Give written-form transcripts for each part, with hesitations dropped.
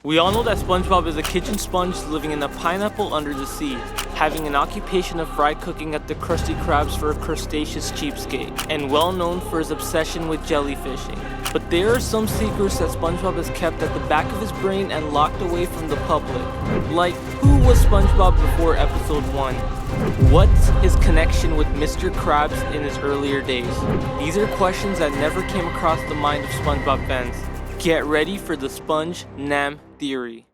We all know that SpongeBob is a kitchen sponge living in a pineapple under the sea, having an occupation of fry cooking at the Krusty Krabs for a crustaceous cheapskate, and well known for his obsession with jellyfishing. But there are some secrets that SpongeBob has kept at the back of his brain and locked away from the public. Like, who was SpongeBob before episode 1? What's his connection with Mr. Krabs in his earlier days? These are questions that never came across the mind of SpongeBob fans. Get ready for the Sponge Nam Theory.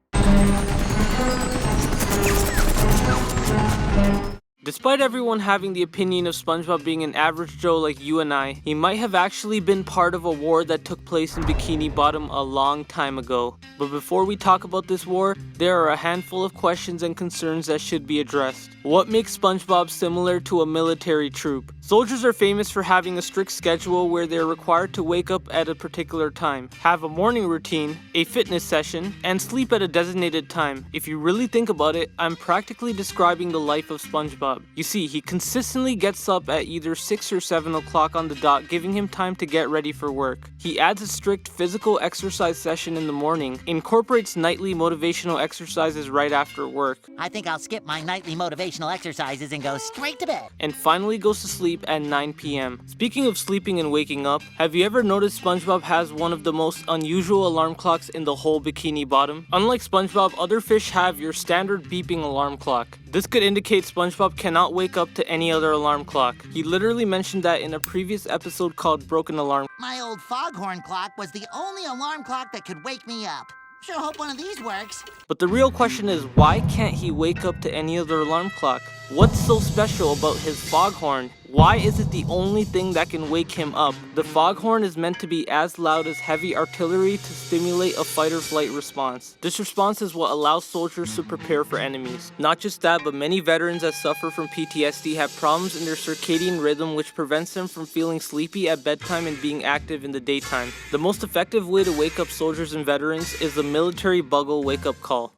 Despite everyone having the opinion of SpongeBob being an average Joe like you and I, he might have actually been part of a war that took place in Bikini Bottom a long time ago. But before we talk about this war, there are a handful of questions and concerns that should be addressed. What makes SpongeBob similar to a military troop? Soldiers are famous for having a strict schedule where they are required to wake up at a particular time, have a morning routine, a fitness session, and sleep at a designated time. If you really think about it, I'm practically describing the life of SpongeBob. You see, he consistently gets up at either 6 or 7 o'clock on the dot, giving him time to get ready for work. He adds a strict physical exercise session in the morning, incorporates nightly motivational exercises right after work. I think I'll skip my nightly motivational exercises and go straight to bed. And finally goes to sleep at 9 p.m. Speaking of sleeping and waking up, have you ever noticed SpongeBob has one of the most unusual alarm clocks in the whole Bikini Bottom? Unlike SpongeBob, other fish have your standard beeping alarm clock. This could indicate SpongeBob cannot wake up to any other alarm clock. He literally mentioned that in a previous episode called Broken Alarm. My old foghorn clock was the only alarm clock that could wake me up. Sure hope one of these works. But the real question is, why can't he wake up to any other alarm clock? What's so special about his foghorn? Why is it the only thing that can wake him up? The foghorn is meant to be as loud as heavy artillery to stimulate a fight or flight response. This response is what allows soldiers to prepare for enemies. Not just that, but many veterans that suffer from PTSD have problems in their circadian rhythm, which prevents them from feeling sleepy at bedtime and being active in the daytime. The most effective way to wake up soldiers and veterans is the military bugle wake-up call.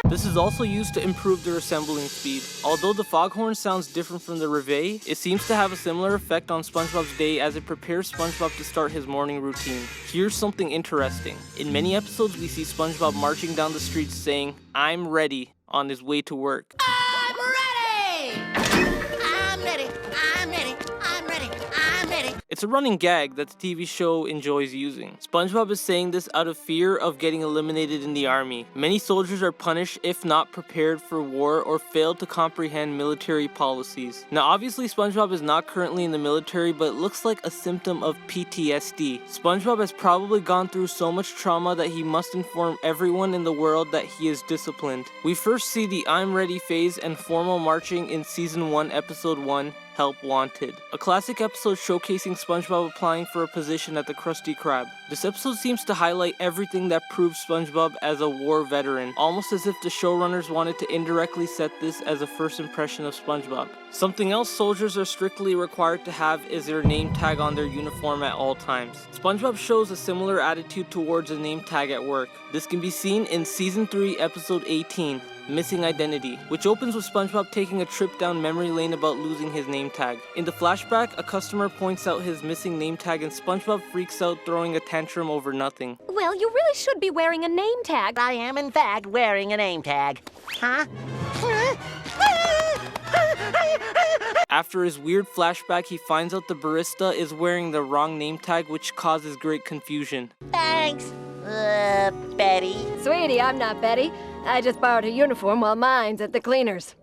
This is also used to improve their assembling speed. Although the foghorn sounds different from the reveille, it seems to have a similar effect on SpongeBob's day as it prepares SpongeBob to start his morning routine. Here's something interesting. In many episodes, we see SpongeBob marching down the streets saying, "I'm ready," on his way to work. I'm ready! I'm ready! I'm ready! I'm ready! I'm ready! It's a running gag that the TV show enjoys using. SpongeBob is saying this out of fear of getting eliminated in the army. Many soldiers are punished if not prepared for war or fail to comprehend military policies. Now obviously SpongeBob is not currently in the military, but it looks like a symptom of PTSD. SpongeBob has probably gone through so much trauma that he must inform everyone in the world that he is disciplined. We first see the "I'm ready" phase and formal marching in Season 1, Episode 1, Help Wanted, a classic episode showcasing SpongeBob applying for a position at the Krusty Krab. This episode seems to highlight everything that proves SpongeBob as a war veteran, almost as if the showrunners wanted to indirectly set this as a first impression of SpongeBob. Something else soldiers are strictly required to have is their name tag on their uniform at all times. SpongeBob shows a similar attitude towards a name tag at work. This can be seen in Season 3, Episode 18, Missing Identity, which opens with SpongeBob taking a trip down memory lane about losing his name tag. In the flashback, a customer points out his missing name tag and SpongeBob freaks out, throwing a tantrum over nothing. Well, you really should be wearing a name tag. I am, in fact, wearing a name tag. Huh? After his weird flashback, he finds out the barista is wearing the wrong name tag, which causes great confusion. Thanks, Betty. Sweetie, I'm not Betty. I just borrowed a uniform while mine's at the cleaners.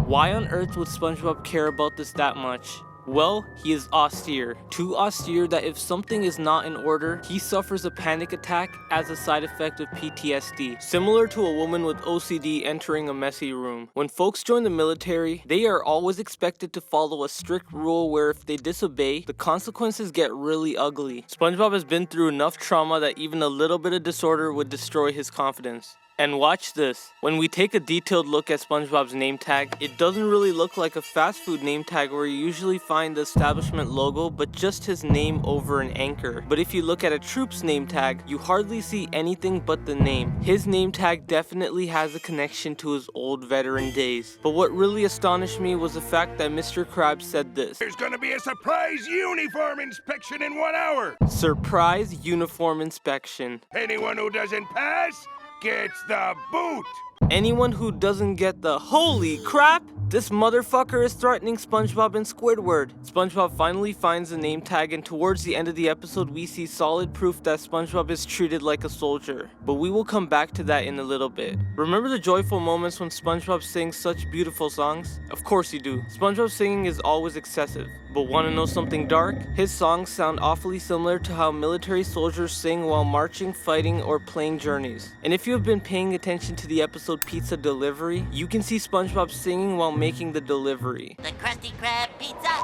Why on earth would SpongeBob care about this that much? Well, he is austere. Too austere that if something is not in order, he suffers a panic attack as a side effect of PTSD. Similar to a woman with OCD entering a messy room. When folks join the military, they are always expected to follow a strict rule where if they disobey, the consequences get really ugly. SpongeBob has been through enough trauma that even a little bit of disorder would destroy his confidence. And watch this. When we take a detailed look at SpongeBob's name tag, it doesn't really look like a fast food name tag where you usually find the establishment logo, but just his name over an anchor. But if you look at a troop's name tag, you hardly see anything but the name. His name tag definitely has a connection to his old veteran days. But what really astonished me was the fact that Mr. Krabs said this. There's gonna be a surprise uniform inspection in 1 hour. Surprise uniform inspection. Anyone who doesn't pass gets the boot. Anyone who doesn't get the holy crap, this motherfucker is threatening SpongeBob and Squidward. SpongeBob finally finds the name tag, and towards the end of the episode we see solid proof that SpongeBob is treated like a soldier. But we will come back to that in a little bit. Remember the joyful moments when SpongeBob sings such beautiful songs? Of course you do. SpongeBob's singing is always excessive. But wanna know something dark? His songs sound awfully similar to how military soldiers sing while marching, fighting, or playing Journeys. And if you have been paying attention to the episode Pizza Delivery, you can see SpongeBob singing while making the delivery. The Krusty Krab pizza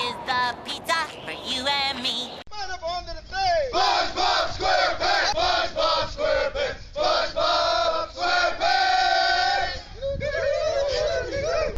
is the pizza for you and me. SpongeBob SquarePants! SpongeBob SquarePants! SpongeBob SquarePants!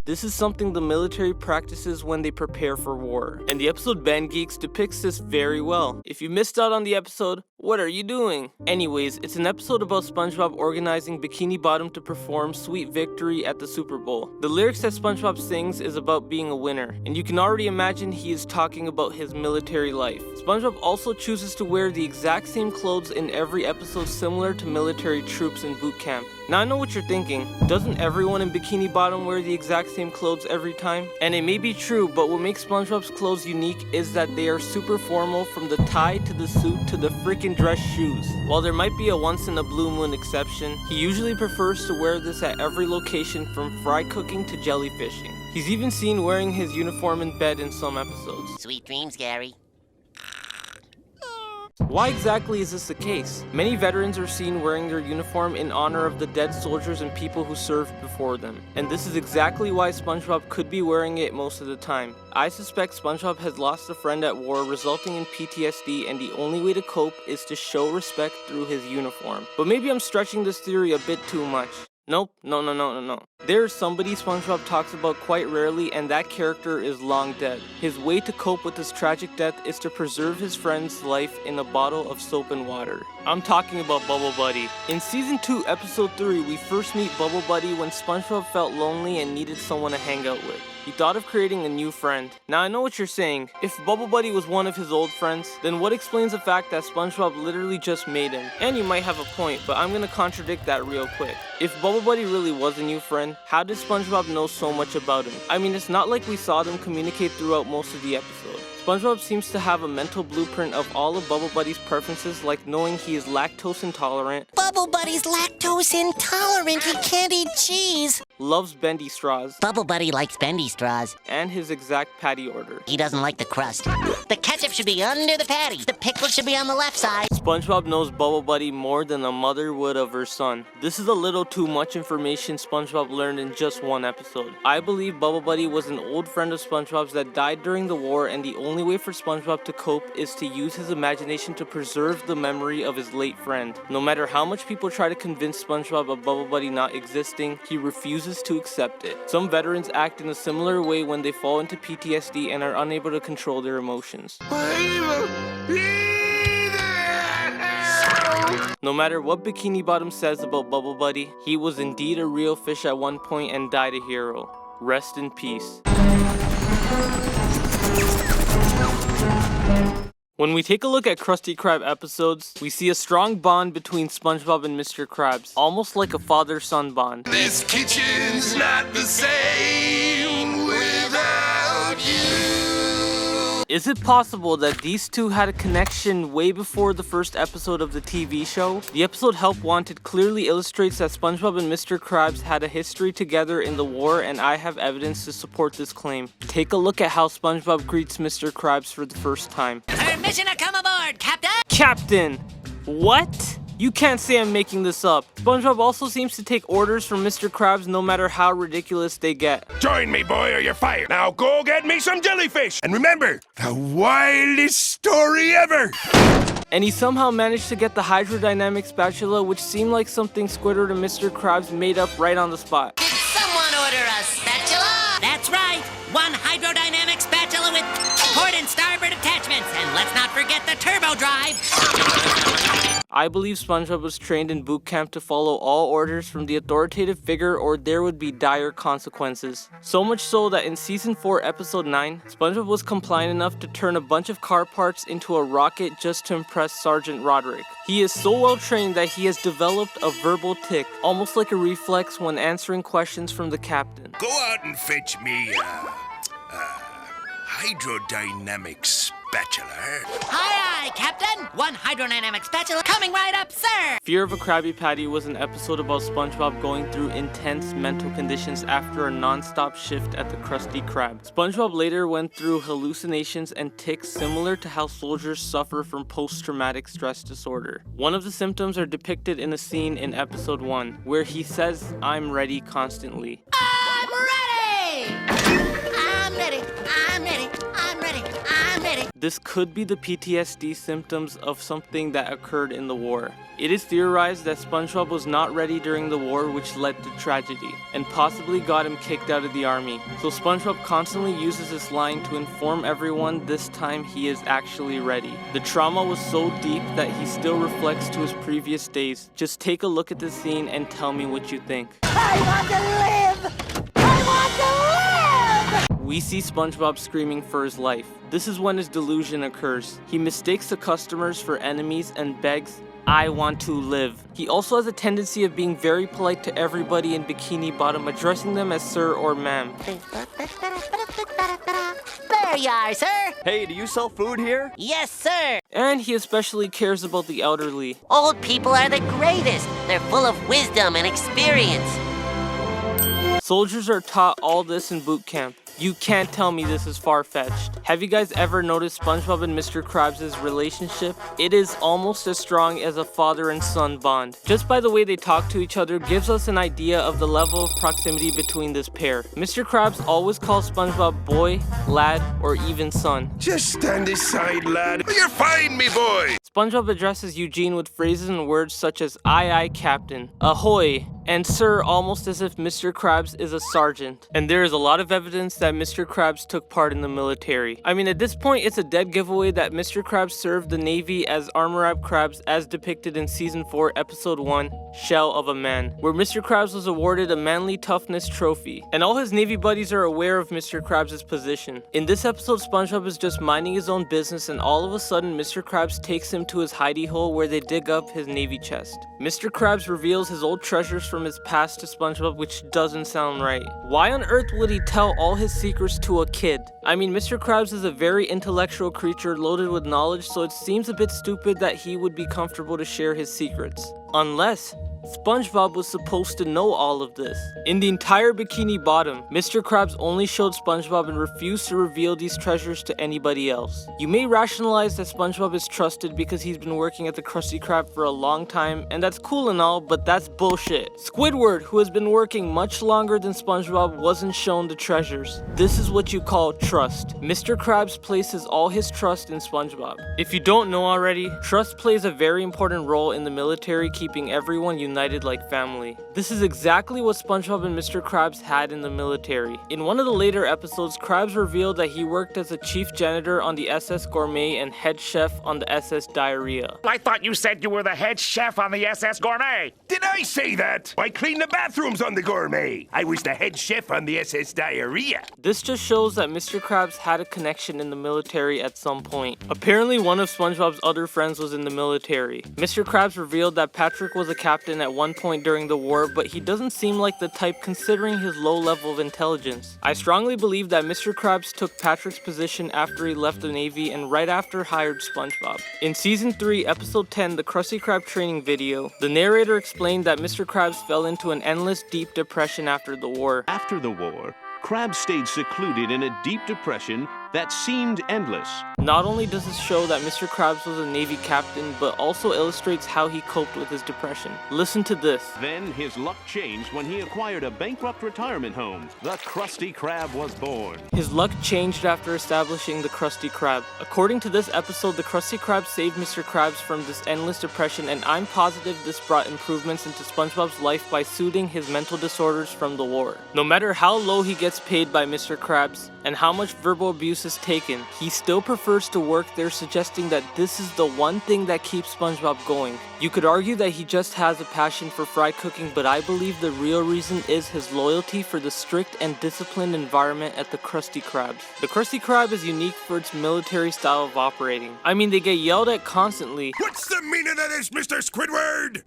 This is something the military practices when they prepare for war, and the episode Ben Geeks depicts this very well. If you missed out on the episode, what are you doing? Anyways, it's an episode about SpongeBob organizing Bikini Bottom to perform Sweet Victory at the Super Bowl. The lyrics that SpongeBob sings is about being a winner, and you can already imagine he is talking about his military life. SpongeBob also chooses to wear the exact same clothes in every episode, similar to military troops in boot camp. Now I know what you're thinking, doesn't everyone in Bikini Bottom wear the exact same clothes every time? And it may be true, but what makes SpongeBob's clothes unique is that they are super formal, from the tie to the suit to the freaking dress shoes. While there might be a once in a blue moon exception, he usually prefers to wear this at every location, from fry cooking to jellyfishing. He's even seen wearing his uniform in bed in some episodes. Sweet dreams, Gary. Why exactly is this the case? Many veterans are seen wearing their uniform in honor of the dead soldiers and people who served before them. And this is exactly why SpongeBob could be wearing it most of the time. I suspect SpongeBob has lost a friend at war, resulting in PTSD, and the only way to cope is to show respect through his uniform. But maybe I'm stretching this theory a bit too much. Nope, no. There's somebody SpongeBob talks about quite rarely, and that character is long dead. His way to cope with his tragic death is to preserve his friend's life in a bottle of soap and water. I'm talking about Bubble Buddy. In Season 2, Episode 3, we first meet Bubble Buddy when SpongeBob felt lonely and needed someone to hang out with. He thought of creating a new friend. Now I know what you're saying. If Bubble Buddy was one of his old friends, then what explains the fact that SpongeBob literally just made him? And you might have a point, but I'm gonna contradict that real quick. If Bubble Buddy really was a new friend, how did SpongeBob know so much about him? I mean, it's not like we saw them communicate throughout most of the episode. SpongeBob seems to have a mental blueprint of all of Bubble Buddy's preferences, like knowing he is lactose intolerant, Bubble Buddy's lactose intolerant. He can't eat cheese. loves bendy straws, Bubble Buddy likes bendy straws. and his exact patty order. He doesn't like the crust. The ketchup should be under the patty. The pickle should be on the left side. SpongeBob knows Bubble Buddy more than a mother would of her son. This is a little too much information SpongeBob learned in just one episode. I believe Bubble Buddy was an old friend of SpongeBob's that died during the war, and the only way for SpongeBob to cope is to use his imagination to preserve the memory of his late friend. No matter how much people try to convince SpongeBob of Bubble Buddy not existing, he refuses to accept it. Some veterans act in a similar way when they fall into PTSD and are unable to control their emotions. No matter what Bikini Bottom says about Bubble Buddy, he was indeed a real fish at one point and died a hero. Rest in peace. When we take a look at Krusty Krab episodes, we see a strong bond between SpongeBob and Mr. Krabs, almost like a father-son bond. This kitchen's not the same without you. Is it possible that these two had a connection way before the first episode of the TV show? The episode Help Wanted clearly illustrates that SpongeBob and Mr. Krabs had a history together in the war, and I have evidence to support this claim. Take a look at how SpongeBob greets Mr. Krabs for the first time. Permission to come aboard, Captain! Captain! What? You can't say I'm making this up. SpongeBob also seems to take orders from Mr. Krabs no matter how ridiculous they get. Join me, boy, or you're fired. Now go get me some jellyfish. And remember, the wildest story ever. And he somehow managed to get the hydrodynamic spatula, which seemed like something Squidward and Mr. Krabs made up right on the spot. Did someone order a spatula? That's right. One hydrodynamic spatula with port and starboard attachments. And let's not forget the turbo drive. I believe SpongeBob was trained in boot camp to follow all orders from the authoritative figure or there would be dire consequences. So much so that in Season 4, Episode 9, SpongeBob was compliant enough to turn a bunch of car parts into a rocket just to impress Sergeant Roderick. He is so well trained that he has developed a verbal tic, almost like a reflex when answering questions from the captain. Go out and fetch me hydrodynamic spatula. Aye, aye, Captain. One hydrodynamic spatula coming right up, sir. Fear of a Krabby Patty was an episode about SpongeBob going through intense mental conditions after a non-stop shift at the Krusty Krab. SpongeBob later went through hallucinations and tics similar to how soldiers suffer from post-traumatic stress disorder. One of the symptoms are depicted in a scene in episode 1, where he says, "I'm ready" constantly. I'm ready. I'm ready. I'm ready. I'm ready. I'm ready. This could be the PTSD symptoms of something that occurred in the war. It is theorized that SpongeBob was not ready during the war, which led to tragedy, and possibly got him kicked out of the army. So SpongeBob constantly uses this line to inform everyone this time he is actually ready. The trauma was so deep that he still reflects to his previous days. Just take a look at the scene and tell me what you think. I want to live. I want to live. We see SpongeBob screaming for his life. This is when his delusion occurs. He mistakes the customers for enemies and begs, "I want to live." He also has a tendency of being very polite to everybody in Bikini Bottom, addressing them as sir or ma'am. There you are, sir. Hey, do you sell food here? Yes, sir. And he especially cares about the elderly. Old people are the greatest. They're full of wisdom and experience. Soldiers are taught all this in boot camp. You can't tell me this is far-fetched. Have you guys ever noticed SpongeBob and Mr. Krabs' relationship? It is almost as strong as a father and son bond. Just by the way they talk to each other gives us an idea of the level of proximity between this pair. Mr. Krabs always calls SpongeBob boy, lad, or even son. Just stand aside, lad. You're fine, me boy. SpongeBob addresses Eugene with phrases and words such as aye aye captain, ahoy, and sir, almost as if Mr. Krabs is a sergeant. And there is a lot of evidence that Mr. Krabs took part in the military. I mean, at this point, it's a dead giveaway that Mr. Krabs served the Navy as Armor-Up Krabs as depicted in Season 4, Episode 1, Shell of a Man, where Mr. Krabs was awarded a Manly Toughness Trophy. And all his Navy buddies are aware of Mr. Krabs' position. In this episode, SpongeBob is just minding his own business and all of a sudden, Mr. Krabs takes him to his hidey hole where they dig up his Navy chest. Mr. Krabs reveals his old treasures from his past to SpongeBob, which doesn't sound right. Why on earth would he tell all his secrets to a kid? I mean, Mr. Krabs is a very intellectual creature loaded with knowledge, so it seems a bit stupid that he would be comfortable to share his secrets. Unless SpongeBob was supposed to know all of this. In the entire Bikini Bottom, Mr. Krabs only showed SpongeBob and refused to reveal these treasures to anybody else. You may rationalize that SpongeBob is trusted because he's been working at the Krusty Krab for a long time, and that's cool and all, but that's bullshit. Squidward, who has been working much longer than SpongeBob, wasn't shown the treasures. This is what you call trust. Mr. Krabs places all his trust in SpongeBob. If you don't know already, trust plays a very important role in the military, keeping everyone united like family. This is exactly what SpongeBob and Mr. Krabs had in the military. In one of the later episodes, Krabs revealed that he worked as a chief janitor on the SS Gourmet and head chef on the SS Diarrhea. I thought you said you were the head chef on the SS Gourmet. Did I say that? I cleaned the bathrooms on the Gourmet. I was the head chef on the SS Diarrhea. This just shows that Mr. Krabs had a connection in the military at some point. Apparently, one of SpongeBob's other friends was in the military. Mr. Krabs revealed that Patrick was a captain at one point during the war, but he doesn't seem like the type considering his low level of intelligence. I strongly believe that Mr. Krabs took Patrick's position after he left the Navy and right after hired SpongeBob. In Season 3, Episode 10, the Krusty Krab training video, the narrator explained that Mr. Krabs fell into an endless deep depression after the war. After the war, Krabs stayed secluded in a deep depression that seemed endless. Not only does this show that Mr. Krabs was a Navy captain, but also illustrates how he coped with his depression. Listen to this. Then his luck changed when he acquired a bankrupt retirement home. The Krusty Krab was born. His luck changed after establishing the Krusty Krab. According to this episode, the Krusty Krab saved Mr. Krabs from this endless depression, and I'm positive this brought improvements into SpongeBob's life by soothing his mental disorders from the war. No matter how low he gets paid by Mr. Krabs, and how much verbal abuse is taken, he still prefers to work there, suggesting that this is the one thing that keeps SpongeBob going. You could argue that he just has a passion for fry cooking, but I believe the real reason is his loyalty for the strict and disciplined environment at the Krusty Krabs. The Krusty Krab is unique for its military style of operating. I mean, they get yelled at constantly. What's the meaning of this, Mr. Squidward?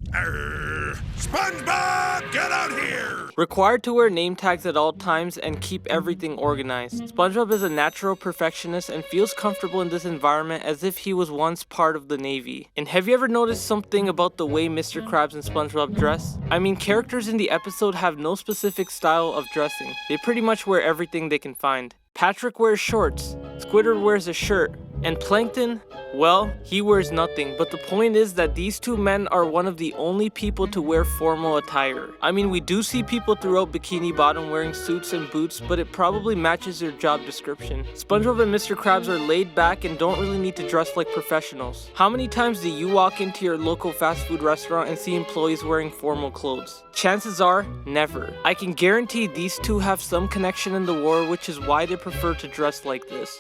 SpongeBob, get out here! Required to wear name tags at all times and keep everything organized. SpongeBob is a natural perfectionist and feels comfortable in this environment as if he was once part of the Navy. And have you ever noticed something about the way Mr. Krabs and SpongeBob dress? I mean, characters in the episode have no specific style of dressing. They pretty much wear everything they can find. Patrick wears shorts, Squidward wears a shirt, and Plankton, well, he wears nothing, but the point is that these two men are one of the only people to wear formal attire. I mean, we do see people throughout Bikini Bottom wearing suits and boots, but it probably matches their job description. SpongeBob and Mr. Krabs are laid back and don't really need to dress like professionals. How many times do you walk into your local fast food restaurant and see employees wearing formal clothes? Chances are, never. I can guarantee these two have some connection in the war, which is why they prefer to dress like this.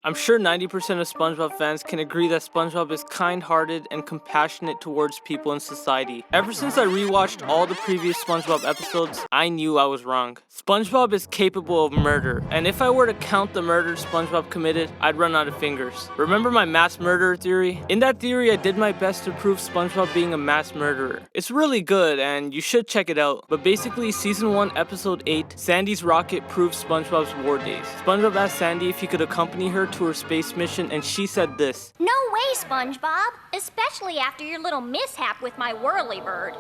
I'm sure 90% of SpongeBob fans can agree that SpongeBob is kind-hearted and compassionate towards people in society. Ever since I rewatched all the previous SpongeBob episodes, I knew I was wrong. SpongeBob is capable of murder, and if I were to count the murders SpongeBob committed, I'd run out of fingers. Remember my mass murderer theory? In that theory, I did my best to prove SpongeBob being a mass murderer. It's really good, and you should check it out. But basically, Season 1, Episode 8, Sandy's rocket proves SpongeBob's war days. SpongeBob asked Sandy if he could accompany her to her space mission, and she said this. No way, SpongeBob. Especially after your little mishap with my whirlybird.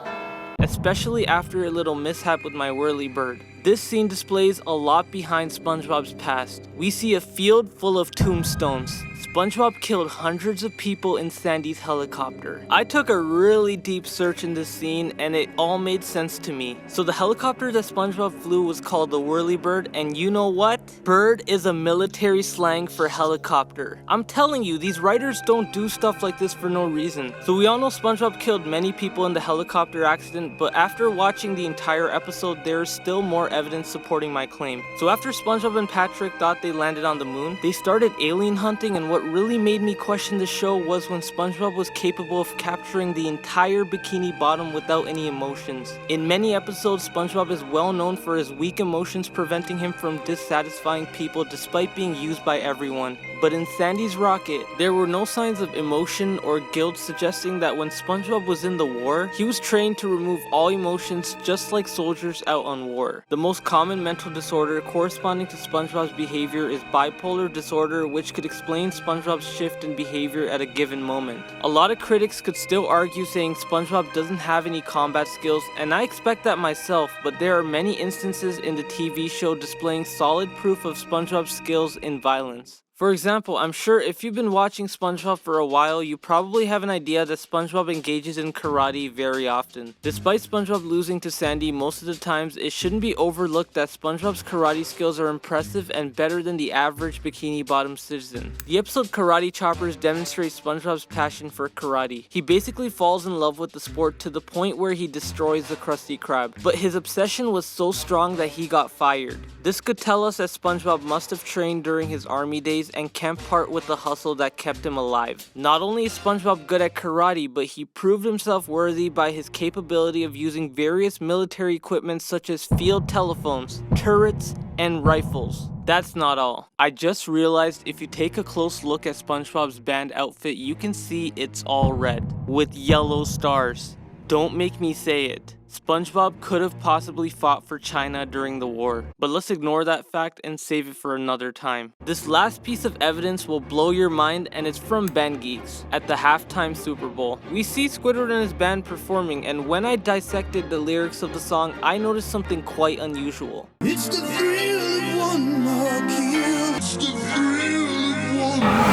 Especially after a little mishap with my whirlybird. This scene displays a lot behind SpongeBob's past. We see a field full of tombstones. SpongeBob killed hundreds of people in Sandy's helicopter. I took a really deep search in this scene and it all made sense to me. So the helicopter that SpongeBob flew was called the whirlybird, and you know what? Bird is a military slang for helicopter. I'm telling you, these writers don't do stuff like this for no reason. So we all know SpongeBob killed many people in the helicopter accident, but after watching the entire episode, there is still more evidence supporting my claim. So after SpongeBob and Patrick thought they landed on the moon, they started alien hunting, and what really made me question the show was when SpongeBob was capable of capturing the entire Bikini Bottom without any emotions. In many episodes, SpongeBob is well known for his weak emotions preventing him from dissatisfying people despite being used by everyone. But in Sandy's rocket, there were no signs of emotion or guilt, suggesting that when SpongeBob was in the war, he was trained to remove all emotions just like soldiers out on war. The most common mental disorder corresponding to SpongeBob's behavior is bipolar disorder, which could explain SpongeBob's shift in behavior at a given moment. A lot of critics could still argue saying SpongeBob doesn't have any combat skills, and I expect that myself, but there are many instances in the TV show displaying solid proof of SpongeBob's skills in violence. For example, I'm sure if you've been watching SpongeBob for a while, you probably have an idea that SpongeBob engages in karate very often. Despite SpongeBob losing to Sandy most of the times, it shouldn't be overlooked that SpongeBob's karate skills are impressive and better than the average Bikini Bottom citizen. The episode Karate Choppers demonstrates SpongeBob's passion for karate. He basically falls in love with the sport to the point where he destroys the Krusty Krab, but his obsession was so strong that he got fired. This could tell us that SpongeBob must have trained during his army days and can't part with the hustle that kept him alive. Not only is SpongeBob good at karate, but he proved himself worthy by his capability of using various military equipment such as field telephones, turrets, and rifles. That's not all. I just realized if you take a close look at SpongeBob's band outfit, you can see it's all red with yellow stars. Don't make me say it. SpongeBob could have possibly fought for China during the war, but let's ignore that fact and save it for another time. This last piece of evidence will blow your mind, and it's from Ben Geeks. At the halftime Super Bowl, we see Squidward and his band performing, and when I dissected the lyrics of the song, I noticed something quite unusual. It's the thrill of one more kill. It's the thrill of one more.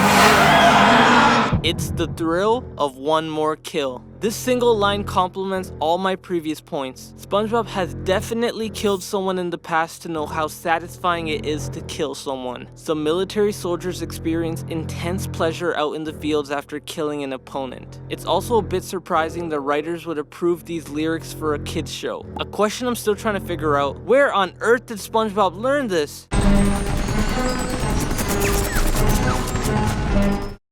It's the thrill of one more kill. This single line complements all my previous points. SpongeBob has definitely killed someone in the past to know how satisfying it is to kill someone. Some military soldiers experience intense pleasure out in the fields after killing an opponent. It's also a bit surprising the writers would approve these lyrics for a kids show. A question I'm still trying to figure out: where on earth did SpongeBob learn this?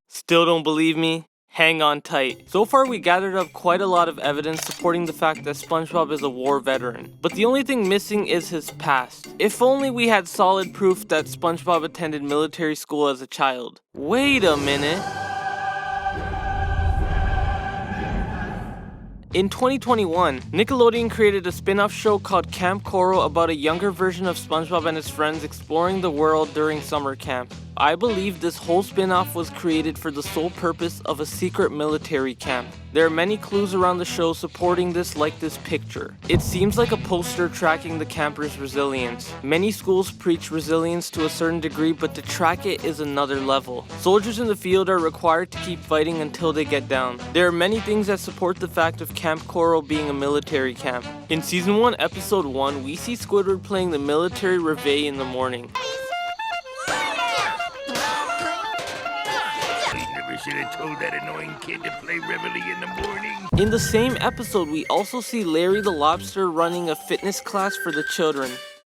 Still don't believe me? Hang on tight. So far we gathered up quite a lot of evidence supporting the fact that SpongeBob is a war veteran. But the only thing missing is his past. If only we had solid proof that SpongeBob attended military school as a child. Wait a minute. In 2021, Nickelodeon created a spin-off show called Camp Coral about a younger version of SpongeBob and his friends exploring the world during summer camp. I believe this whole spin-off was created for the sole purpose of a secret military camp. There are many clues around the show supporting this, like this picture. It seems like a poster tracking the campers' resilience. Many schools preach resilience to a certain degree, but to track it is another level. Soldiers in the field are required to keep fighting until they get down. There are many things that support the fact of Camp Coral being a military camp. In Season 1, Episode 1, we see Squidward playing the military reveille in the morning. Should have told that annoying kid to play Reveille in the morning. In the same episode, we also see Larry the Lobster running a fitness class for the children.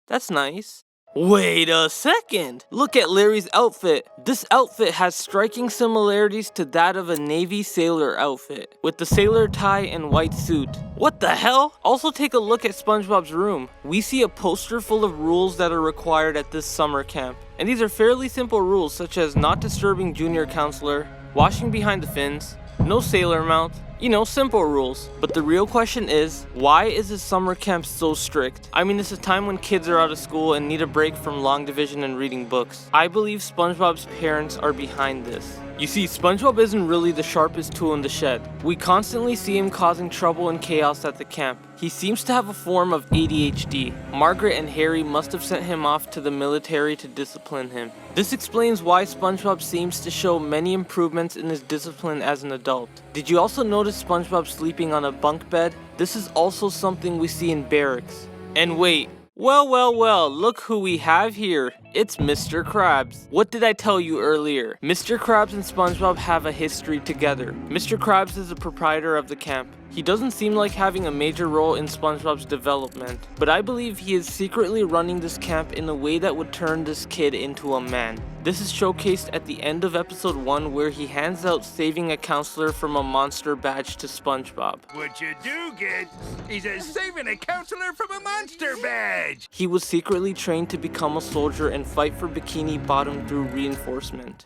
That's nice. Wait a second! Look at Larry's outfit. This outfit has striking similarities to that of a Navy sailor outfit, with the sailor tie and white suit. What the hell? Also take a look at SpongeBob's room. We see a poster full of rules that are required at this summer camp. And these are fairly simple rules, such as not disturbing junior counselor, washing behind the fins, no sailor mouth, you know, simple rules. But the real question is, why is this summer camp so strict? I mean, it's a time when kids are out of school and need a break from long division and reading books. I believe SpongeBob's parents are behind this. You see, SpongeBob isn't really the sharpest tool in the shed. We constantly see him causing trouble and chaos at the camp. He seems to have a form of ADHD. Margaret and Harry must have sent him off to the military to discipline him. This explains why SpongeBob seems to show many improvements in his discipline as an adult. Did you also notice SpongeBob sleeping on a bunk bed? This is also something we see in barracks. And wait. Well, look who we have here. It's Mr. Krabs. What did I tell you earlier? Mr. Krabs and SpongeBob have a history together. Mr. Krabs is the proprietor of the camp. He doesn't seem like having a major role in SpongeBob's development, but I believe he is secretly running this camp in a way that would turn this kid into a man. This is showcased at the end of episode 1, where he hands out saving a counselor from a monster badge to SpongeBob. What you do get is a saving a counselor from a monster badge. He was secretly trained to become a soldier and fight for Bikini Bottom through reinforcement.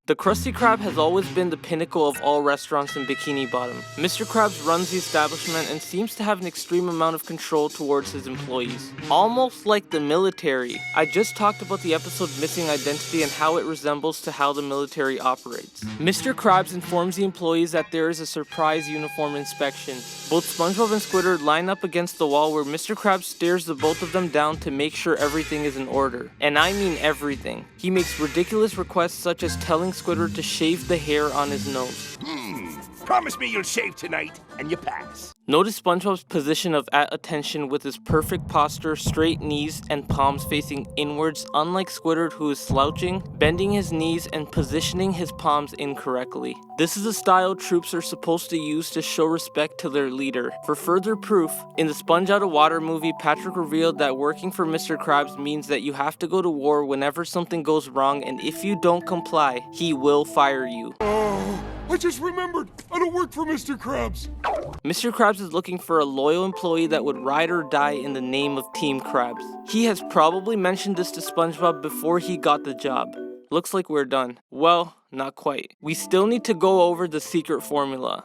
The Krusty Krab has always been the pinnacle of all restaurants in Bikini Bottom. Mr. Krabs runs the establishment and seems to have an extreme amount of control towards his employees. Almost like the military. I just talked about the episode Missing Identity and how it resembles to how the military operates. Mr. Krabs informs the employees that there is a surprise uniform inspection. Both SpongeBob and Squidward line up against the wall where Mr. Krabs stares the both of them down to make sure everything is in order. And I mean everything. He makes ridiculous requests such as telling Squidward to shave the hair on his nose. Promise me you'll shave tonight, and you pass. Notice SpongeBob's position of at attention with his perfect posture, straight knees, and palms facing inwards, unlike Squidward, who is slouching, bending his knees, and positioning his palms incorrectly. This is a style troops are supposed to use to show respect to their leader. For further proof, in the Sponge Out of Water movie, Patrick revealed that working for Mr. Krabs means that you have to go to war whenever something goes wrong, and if you don't comply, he will fire you. I just remembered, I don't work for Mr. Krabs. Mr. Krabs is looking for a loyal employee that would ride or die in the name of Team Krabs. He has probably mentioned this to SpongeBob before he got the job. Looks like we're done. Well, not quite. We still need to go over the secret formula.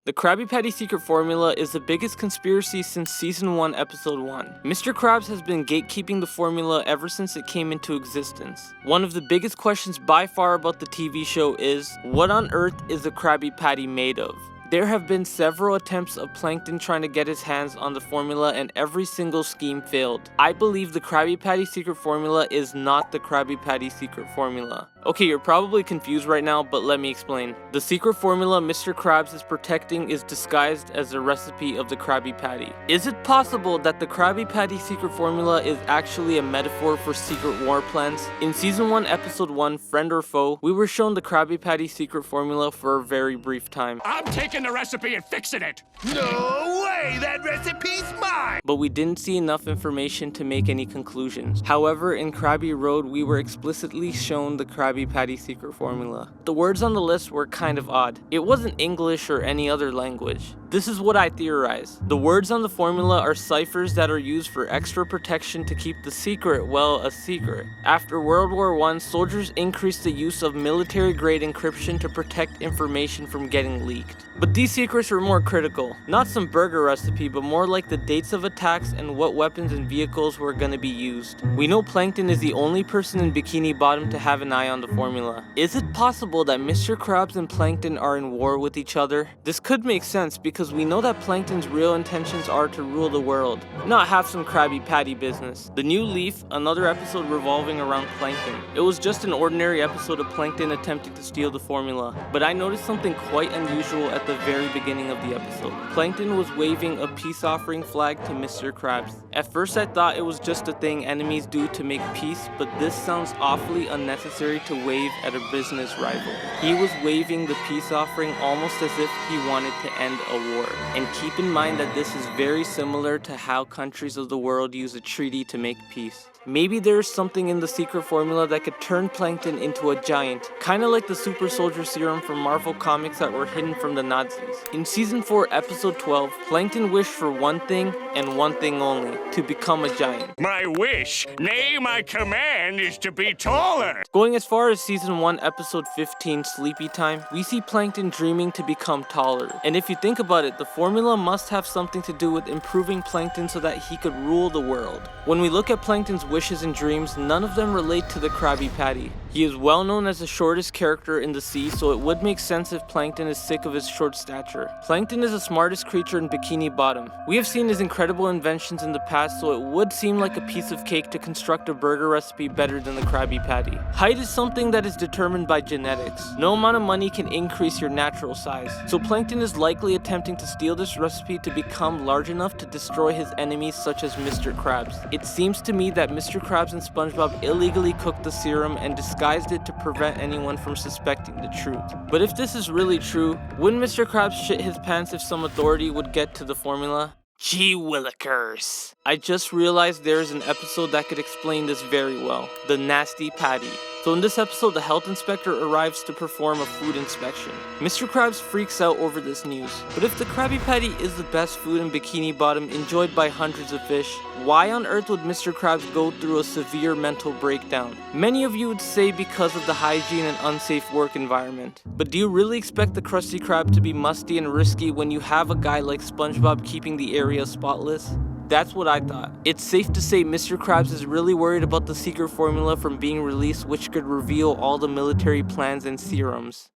The Krabby Patty secret formula is the biggest conspiracy since Season 1, Episode 1. Mr. Krabs has been gatekeeping the formula ever since it came into existence. One of the biggest questions by far about the TV show is, what on earth is a Krabby Patty made of? There have been several attempts of Plankton trying to get his hands on the formula and every single scheme failed. I believe the Krabby Patty secret formula is not the Krabby Patty secret formula. Okay, you're probably confused right now, but let me explain. The secret formula Mr. Krabs is protecting is disguised as a recipe of the Krabby Patty. Is it possible that the Krabby Patty secret formula is actually a metaphor for secret war plans? In Season 1, Episode 1, Friend or Foe, we were shown the Krabby Patty secret formula for a very brief time. I'm taking the recipe and fixing it. No way! That recipe's mine! But we didn't see enough information to make any conclusions. However, in Krabby Road, we were explicitly shown the Krabby Patty secret formula. The words on the list were kind of odd. It wasn't English or any other language. This is what I theorize. The words on the formula are ciphers that are used for extra protection to keep the secret, well, a secret. After World War I, soldiers increased the use of military-grade encryption to protect information from getting leaked. But these secrets were more critical. Not some burger recipe, but more like the dates of attacks and what weapons and vehicles were gonna be used. We know Plankton is the only person in Bikini Bottom to have an eye on the formula. Is it possible that Mr. Krabs and Plankton are in war with each other? This could make sense because we know that Plankton's real intentions are to rule the world, not have some Krabby Patty business. The New Leaf, another episode revolving around Plankton. It was just an ordinary episode of Plankton attempting to steal the formula, but I noticed something quite unusual at the very beginning of the episode. Plankton was waving a peace offering flag to Mr. Krabs. At first I thought it was just a thing enemies do to make peace, but this sounds awfully unnecessary to wave at a business rival. He was waving the peace offering almost as if he wanted to end a war. And keep in mind that this is very similar to how countries of the world use a treaty to make peace. Maybe there's something in the secret formula that could turn Plankton into a giant, kinda like the super soldier serum from Marvel Comics that were hidden from the Nazis. In Season 4, Episode 12, Plankton wished for one thing and one thing only, to become a giant. My wish, nay, my command is to be taller. Going as far as Season 1, Episode 15, Sleepy Time, we see Plankton dreaming to become taller. And if you think about it, the formula must have something to do with improving Plankton so that he could rule the world. When we look at Plankton's wishes and dreams, none of them relate to the Krabby Patty. He is well known as the shortest character in the sea, so it would make sense if Plankton is sick of his short stature. Plankton is the smartest creature in Bikini Bottom. We have seen his incredible inventions in the past, so it would seem like a piece of cake to construct a burger recipe better than the Krabby Patty. Height is something that is determined by genetics. No amount of money can increase your natural size, so Plankton is likely attempting to steal this recipe to become large enough to destroy his enemies such as Mr. Krabs. It seems to me that Mr. Krabs and SpongeBob illegally cooked the serum and disguised it to prevent anyone from suspecting the truth. But if this is really true, wouldn't Mr. Krabs shit his pants if some authority would get to the formula? Gee willikers. I just realized there is an episode that could explain this very well. The Nasty Patty. So in this episode, the health inspector arrives to perform a food inspection. Mr. Krabs freaks out over this news. But if the Krabby Patty is the best food in Bikini Bottom enjoyed by hundreds of fish, why on earth would Mr. Krabs go through a severe mental breakdown? Many of you would say because of the hygiene and unsafe work environment. But do you really expect the Krusty Krab to be musty and risky when you have a guy like SpongeBob keeping the area spotless? That's what I thought. It's safe to say Mr. Krabs is really worried about the secret formula from being released, which could reveal all the military plans and serums.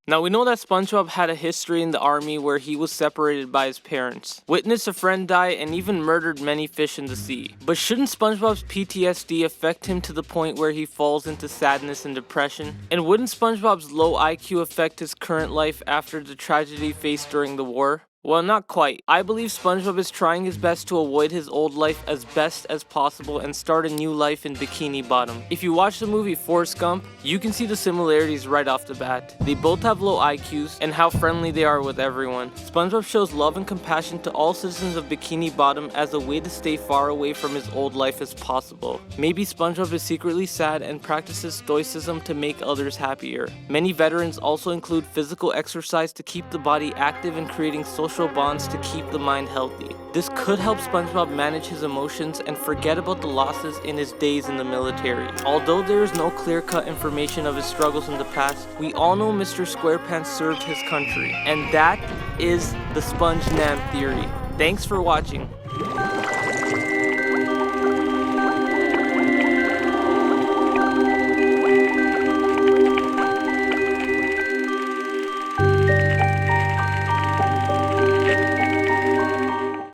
Now we know that SpongeBob had a history in the army where he was separated by his parents, witnessed a friend die, and even murdered many fish in the sea. But shouldn't SpongeBob's PTSD affect him to the point where he falls into sadness and depression? And wouldn't SpongeBob's low IQ affect his current life after the tragedy faced during the war? Well, not quite. I believe SpongeBob is trying his best to avoid his old life as best as possible and start a new life in Bikini Bottom. If you watch the movie Forrest Gump, you can see the similarities right off the bat. They both have low IQs and how friendly they are with everyone. SpongeBob shows love and compassion to all citizens of Bikini Bottom as a way to stay far away from his old life as possible. Maybe SpongeBob is secretly sad and practices stoicism to make others happier. Many veterans also include physical exercise to keep the body active and creating social social bonds to keep the mind healthy. This could help SpongeBob manage his emotions and forget about the losses in his days in the military. Although there is no clear-cut information of his struggles in the past, we all know Mr. SquarePants served his country, and that is the SpongeNam theory. Thanks for watching.